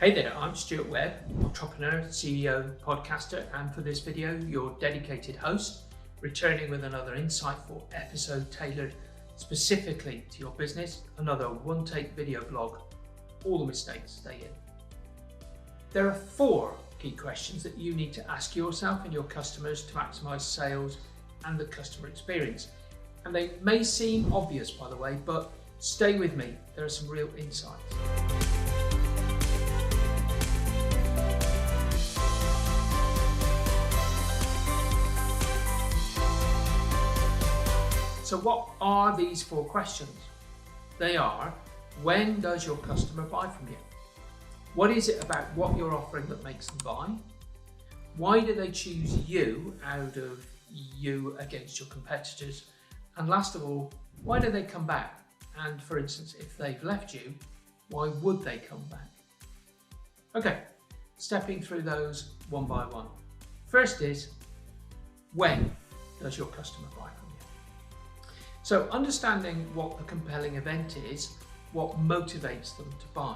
Hey there, I'm Stuart Webb, entrepreneur, CEO, podcaster, and for this video, your dedicated host, returning with another insightful episode tailored specifically to your business, another one-take video blog, all the mistakes stay in. There are 4 key questions that you need to ask yourself and your customers to maximize sales and the customer experience. And they may seem obvious, by the way, but stay with me, there are some real insights. So what are these 4 questions? They are, when does your customer buy from you? What is it about what you're offering that makes them buy? Why do they choose you out of you against your competitors? And last of all, why do they come back? And for instance, if they've left you, why would they come back? Okay, stepping through those one by one. First is, when does your customer buy from you? So understanding what the compelling event is, what motivates them to buy.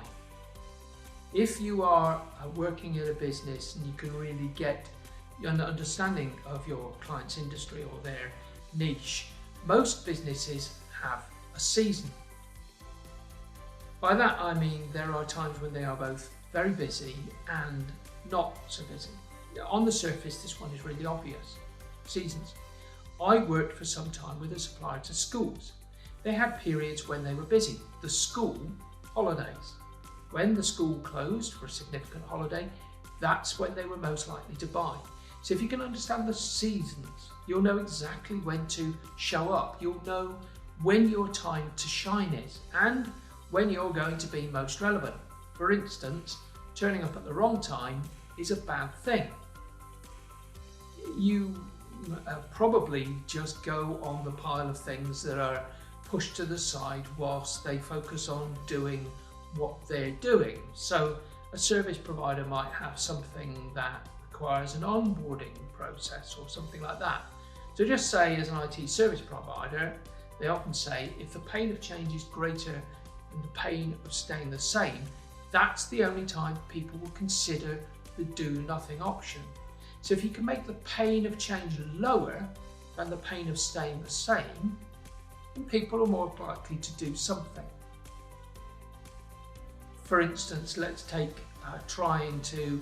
If you are working in a business and you can really get an understanding of your client's industry or their niche, most businesses have a season. By that I mean there are times when they are both very busy and not so busy. On the surface, this one is really obvious. Seasons. I worked for some time with a supplier to schools. They had periods when they were busy. The school holidays. When the school closed for a significant holiday, that's when they were most likely to buy. So if you can understand the seasons, you'll know exactly when to show up. You'll know when your time to shine is and when you're going to be most relevant. For instance, turning up at the wrong time is a bad thing. You probably just go on the pile of things that are pushed to the side whilst they focus on doing what they're doing. So a service provider might have something that requires an onboarding process or something like that. So just say as an IT service provider, they often say if the pain of change is greater than the pain of staying the same, that's the only time people will consider the do nothing option. So if you can make the pain of change lower than the pain of staying the same, then people are more likely to do something. For instance, let's take trying to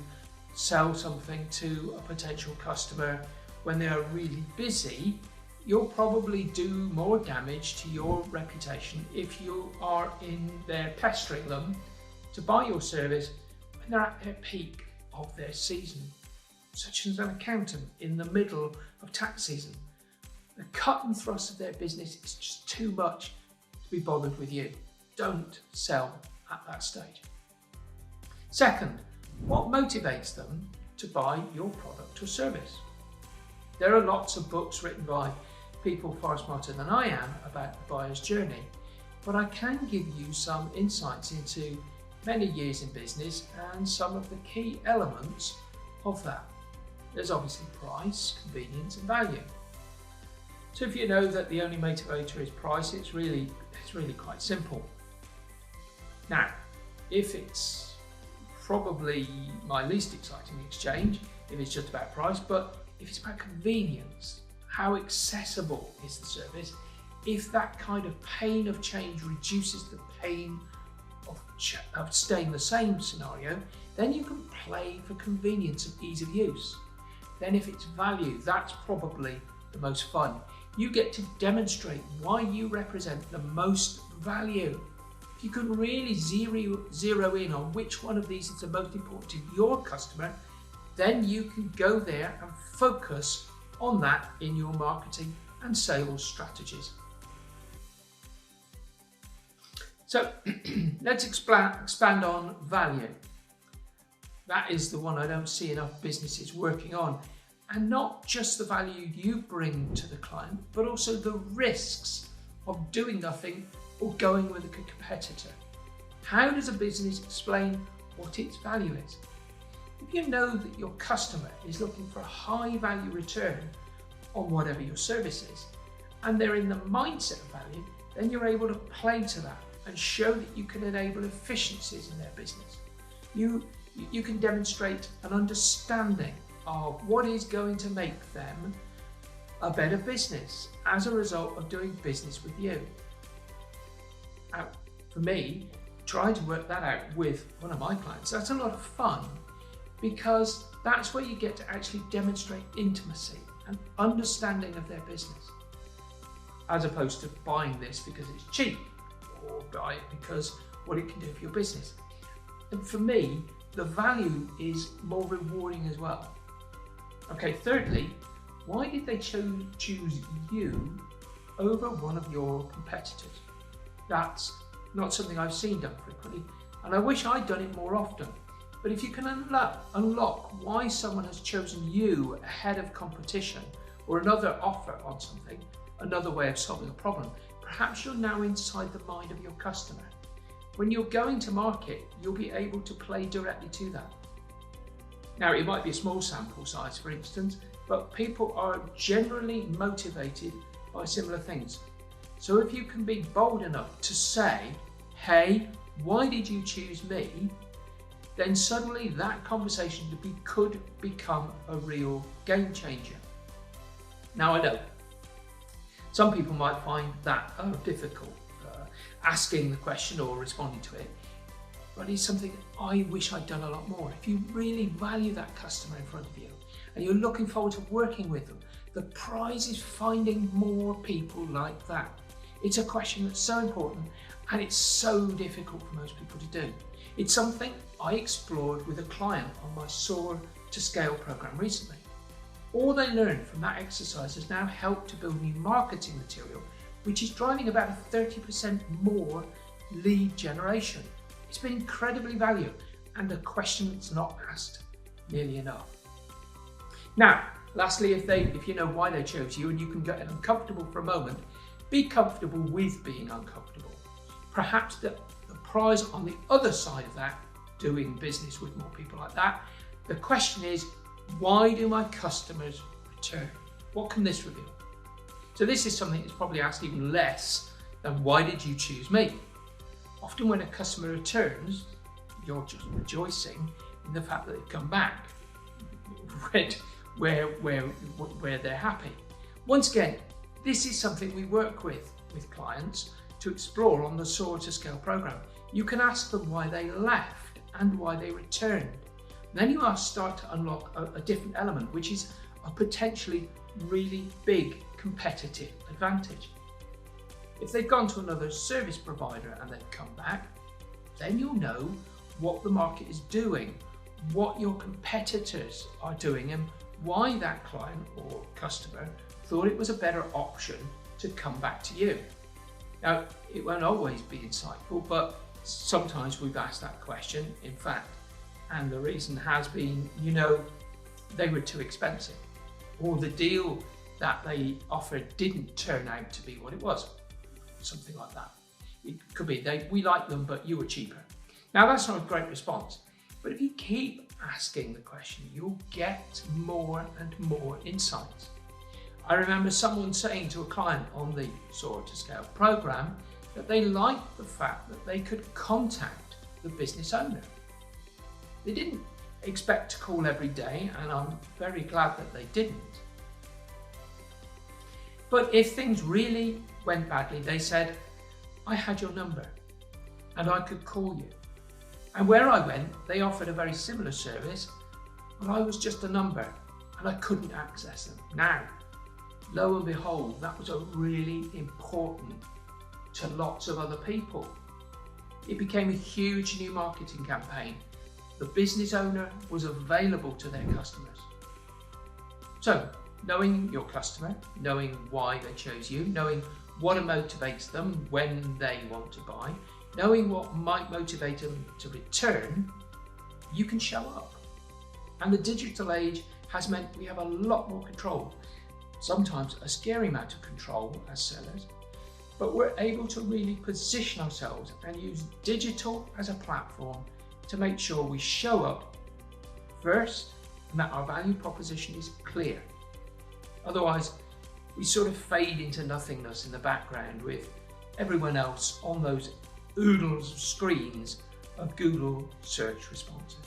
sell something to a potential customer when they are really busy. You'll probably do more damage to your reputation if you are in there pestering them to buy your service when they're at their peak of their season, such as an accountant in the middle of tax season. The cut and thrust of their business is just too much to be bothered with you. Don't sell at that stage. Second, what motivates them to buy your product or service? There are lots of books written by people far smarter than I am about the buyer's journey, but I can give you some insights into many years in business and some of the key elements of that. There's obviously price, convenience and value. So if you know that the only motivator is price, it's really quite simple. Now, if it's probably my least exciting exchange, if it's just about price, but if it's about convenience, how accessible is the service, if that kind of pain of change reduces the pain of staying the same scenario, then you can play for convenience and ease of use. Then if it's value, that's probably the most fun. You get to demonstrate why you represent the most value. If you can really zero in on which one of these is the most important to your customer, then you can go there and focus on that in your marketing and sales strategies. So let's expand on value. That is the one I don't see enough businesses working on. And not just the value you bring to the client, but also the risks of doing nothing or going with a competitor. How does a business explain what its value is? If you know that your customer is looking for a high value return on whatever your service is, and they're in the mindset of value, then you're able to play to that and show that you can enable efficiencies in their business. You can demonstrate an understanding of what is going to make them a better business as a result of doing business with you. Now, for me, trying to work that out with one of my clients, that's a lot of fun, because that's where you get to actually demonstrate intimacy and understanding of their business, as opposed to buying this because it's cheap, or buy it because what it can do for your business. And for me, the value is more rewarding as well. Okay, thirdly, why did they choose you over one of your competitors? That's not something I've seen done frequently, and I wish I'd done it more often. But if you can unlock why someone has chosen you ahead of competition or another offer on something, another way of solving a problem, perhaps you're now inside the mind of your customer. When you're going to market, you'll be able to play directly to that. Now, it might be a small sample size, for instance, but people are generally motivated by similar things. So if you can be bold enough to say, hey, why did you choose me? Then suddenly that conversation could become a real game changer. Now, I know some people might find that difficult, asking the question or responding to it, but it's something I wish I'd done a lot more. If you really value that customer in front of you and you're looking forward to working with them, the prize is finding more people like that. It's a question that's so important, and it's so difficult for most people to do. It's something I explored with a client on my Soar to Scale program recently. All they learned from that exercise has now helped to build new marketing material, which is driving about a 30% more lead generation. It's been incredibly valuable, and a question that's not asked nearly enough. Now, lastly, if you know why they chose you and you can get uncomfortable for a moment, be comfortable with being uncomfortable. Perhaps the prize on the other side of that, doing business with more people like that, the question is, why do my customers return? What can this reveal? So this is something that's probably asked even less than why did you choose me? Often when a customer returns, you're just rejoicing in the fact that they've come back, where they're happy. Once again, this is something we work with clients to explore on the Soar to Scale program. You can ask them why they left and why they returned. Then you start to unlock a different element, which is a potentially really big competitive advantage. If they've gone to another service provider and they've come back, then you'll know what the market is doing, what your competitors are doing, and why that client or customer thought it was a better option to come back to you. Now, it won't always be insightful, but sometimes we've asked that question, in fact, and the reason has been, they were too expensive, or the deal that they offered didn't turn out to be what it was, something like that. It could be we liked them, but you were cheaper. Now, that's not a great response, but if you keep asking the question, you'll get more and more insights. I remember someone saying to a client on the Soar to Scale program that they liked the fact that they could contact the business owner. They didn't expect to call every day, and I'm very glad that they didn't. But if things really went badly, they said, I had your number and I could call you. And where I went, they offered a very similar service, but I was just a number and I couldn't access them. Now, lo and behold, that was a really important to lots of other people. It became a huge new marketing campaign. The business owner was available to their customers. So, knowing your customer, knowing why they chose you, knowing what motivates them when they want to buy, knowing what might motivate them to return, you can show up. And the digital age has meant we have a lot more control, sometimes a scary amount of control as sellers, but we're able to really position ourselves and use digital as a platform to make sure we show up first and that our value proposition is clear. Otherwise, we sort of fade into nothingness in the background with everyone else on those oodles of screens of Google search responses.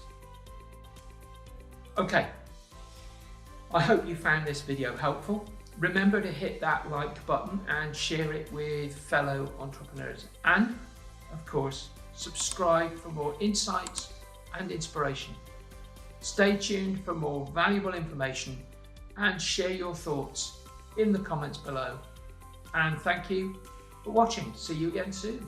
Okay, I hope you found this video helpful. Remember to hit that like button and share it with fellow entrepreneurs. And of course, subscribe for more insights and inspiration. Stay tuned for more valuable information and share your thoughts in the comments below. And thank you for watching. See you again soon.